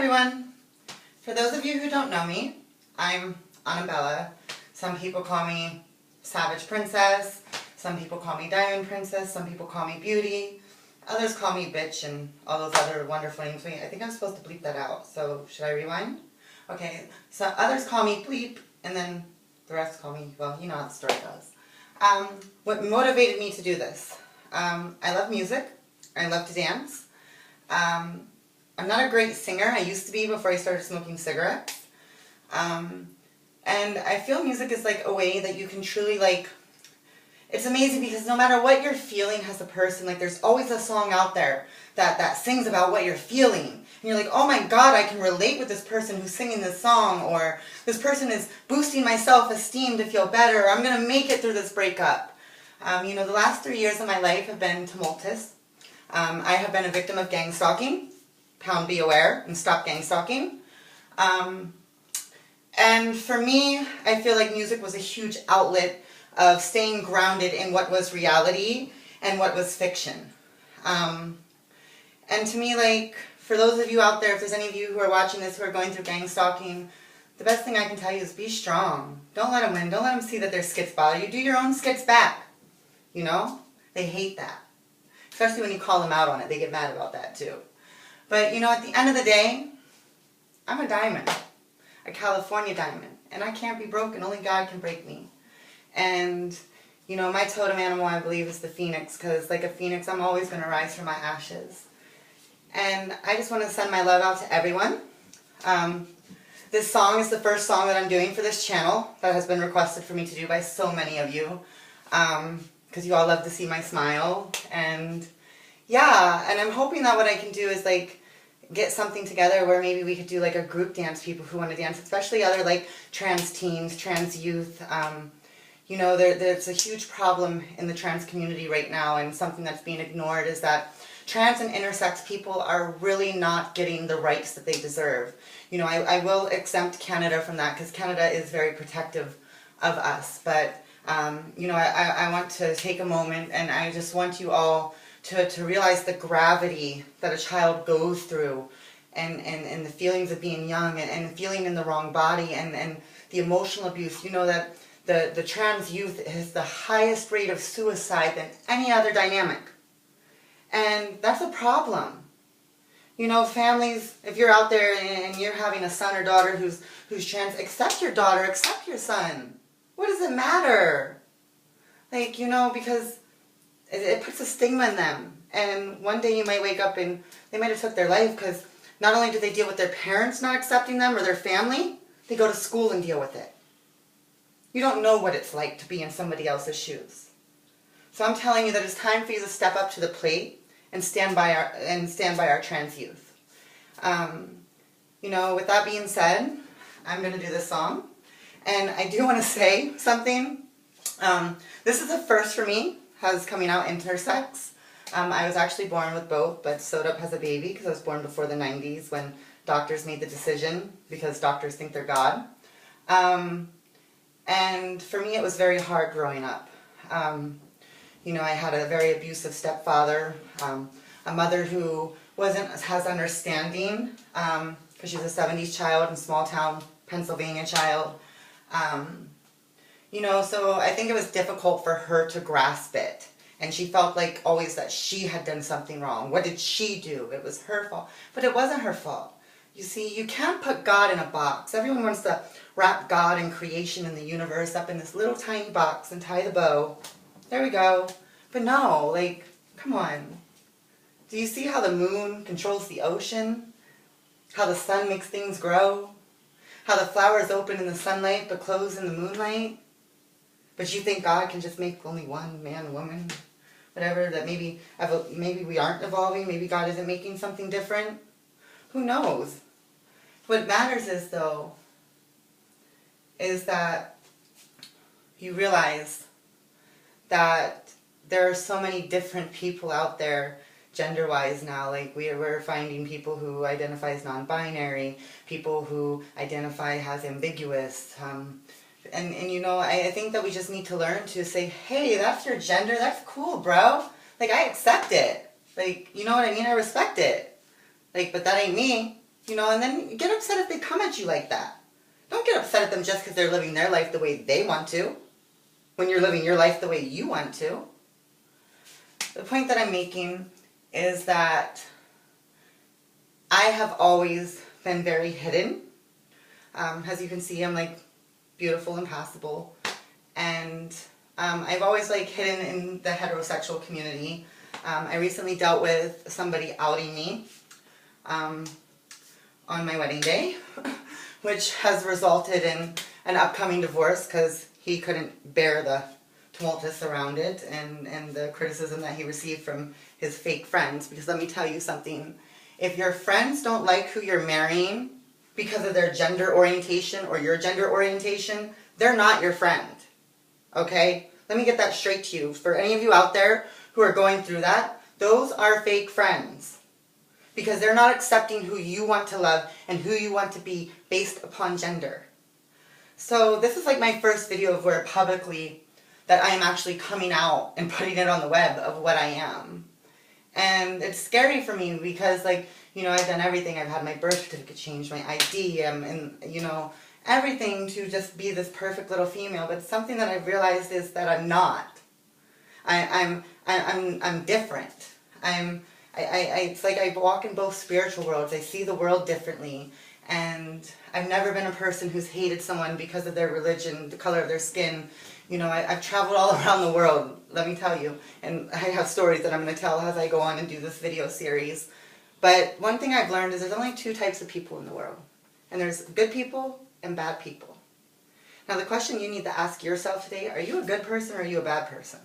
everyone! For those of you who don't know me, I'm Annabella. Some people call me Savage Princess, some people call me Diamond Princess, some people call me Beauty, others call me Bitch and all those other wonderful names. Wait, I think I'm supposed to bleep that out, so should I rewind? Okay, so others call me Bleep, and then the rest call me, well, you know how the story goes. What motivated me to do this? I love music, I love to dance. I'm not a great singer. I used to be before I started smoking cigarettes. And I feel music is like a way that you can truly it's amazing because no matter what you're feeling as a person, there's always a song out there that sings about what you're feeling. And you're like, oh my God, I can relate with this person who's singing this song, or this person is boosting my self-esteem to feel better, or I'm going to make it through this breakup. The last 3 years of my life have been tumultuous. I have been a victim of gang stalking. Pound be aware and stop gang stalking. And for me, I feel like music was a huge outlet of staying grounded in what was reality and what was fiction. And to me, for those of you out there, if there's any of you who are watching this who are going through gang stalking, the best thing I can tell you is be strong. Don't let them win. Don't let them see that their skits bother you. Do your own skits back. You know? They hate that. Especially when you call them out on it. They get mad about that too. But, at the end of the day, I'm a diamond, a California diamond, and I can't be broken. Only God can break me. And, my totem animal, I believe, is the phoenix, because like a phoenix, I'm always going to rise from my ashes. And I just want to send my love out to everyone. This song is the first song that I'm doing for this channel that has been requested for me to do by so many of you, because you all love to see my smile. And, yeah, and I'm hoping that what I can do is, get something together where maybe we could do a group dance, people who want to dance, especially other trans teens, trans youth. There's a huge problem in the trans community right now, and something that's being ignored is that trans and intersex people are really not getting the rights that they deserve. I will exempt Canada from that because Canada is very protective of us, but I want to take a moment, and I just want you all to realize the gravity that a child goes through, and the feelings of being young, and feeling in the wrong body, and the emotional abuse. That the trans youth has the highest rate of suicide than any other dynamic. And that's a problem. Families, if you're out there and you're having a son or daughter who's trans, accept your daughter, accept your son. What does it matter? Because it puts a stigma in them. And one day you might wake up and they might have took their life because not only do they deal with their parents not accepting them or their family, they go to school and deal with it. You don't know what it's like to be in somebody else's shoes. So I'm telling you that it's time for you to step up to the plate and stand by our trans youth. With that being said, I'm going to do this song. And I do want to say something. This is a first for me, has coming out intersex. I was actually born with both, but sewed up as a baby because I was born before the 90s when doctors made the decision because doctors think they're God. And for me, it was very hard growing up. I had a very abusive stepfather, a mother who wasn't as understanding because she was a 70s child and small town Pennsylvania child. So I think it was difficult for her to grasp it. And she felt always that she had done something wrong. What did she do? It was her fault. But it wasn't her fault. You see, you can't put God in a box. Everyone wants to wrap God and creation and the universe up in this little tiny box and tie the bow. There we go. But no, come on. Do you see how the moon controls the ocean? How the sun makes things grow? How the flowers open in the sunlight but close in the moonlight? But you think God can just make only one man, woman, whatever, that maybe we aren't evolving, maybe God isn't making something different? Who knows? What matters is that you realize that there are so many different people out there gender-wise now. We're finding people who identify as non-binary, people who identify as ambiguous, And I think that we just need to learn to say, hey, that's your gender, that's cool, bro. I accept it. You know what I mean? I respect it. But that ain't me. You know, and then get upset if they come at you like that. Don't get upset at them just because they're living their life the way they want to, when you're living your life the way you want to. The point that I'm making is that I have always been very hidden. As you can see, I'm like beautiful and passable. And I've always like hidden in the heterosexual community. I recently dealt with somebody outing me on my wedding day, which has resulted in an upcoming divorce because he couldn't bear the tumultus around it and the criticism that he received from his fake friends. Because let me tell you something, if your friends don't like who you're marrying because of their gender orientation or your gender orientation, they're not your friend. Okay? Let me get that straight to you. For any of you out there who are going through that, those are fake friends. Because they're not accepting who you want to love and who you want to be based upon gender. So this is like my first video of where publicly that I am actually coming out and putting it on the web of what I am. And it's scary for me because, like, you know, I've done everything. I've had my birth certificate changed, my ID, and, you know, everything to just be this perfect little female. But something that I've realized is that I'm not. I'm different. It's like I walk in both spiritual worlds. I see the world differently. And I've never been a person who's hated someone because of their religion, the color of their skin. You know, I've traveled all around the world, let me tell you. And I have stories that I'm going to tell as I go on and do this video series. But one thing I've learned is there's only two types of people in the world. And there's good people and bad people. Now the question you need to ask yourself today, are you a good person or are you a bad person?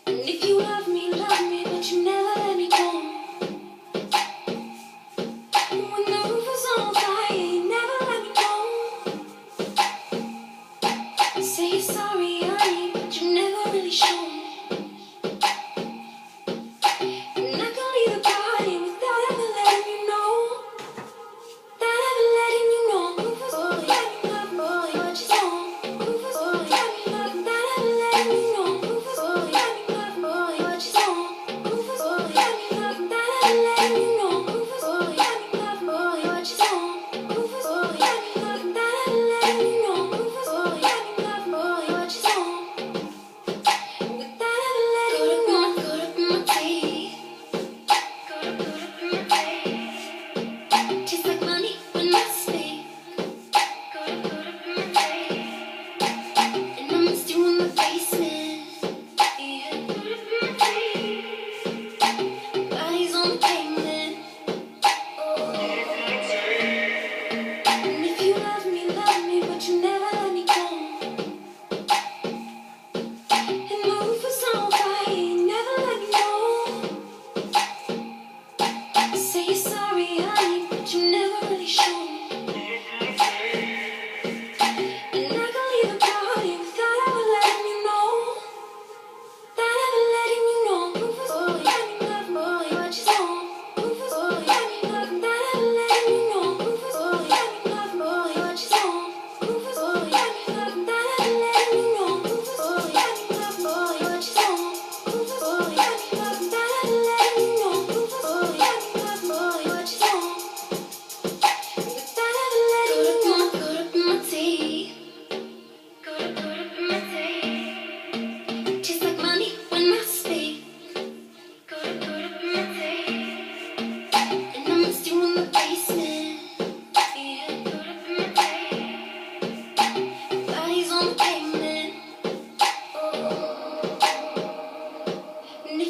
If you love me, but you never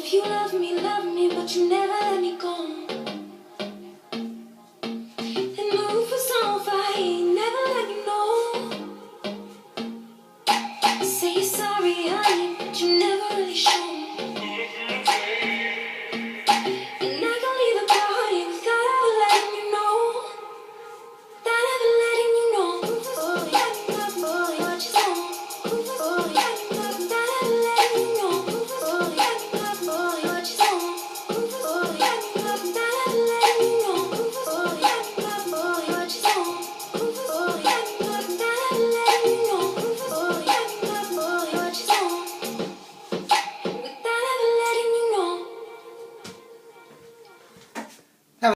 If you love me, but you never let me go.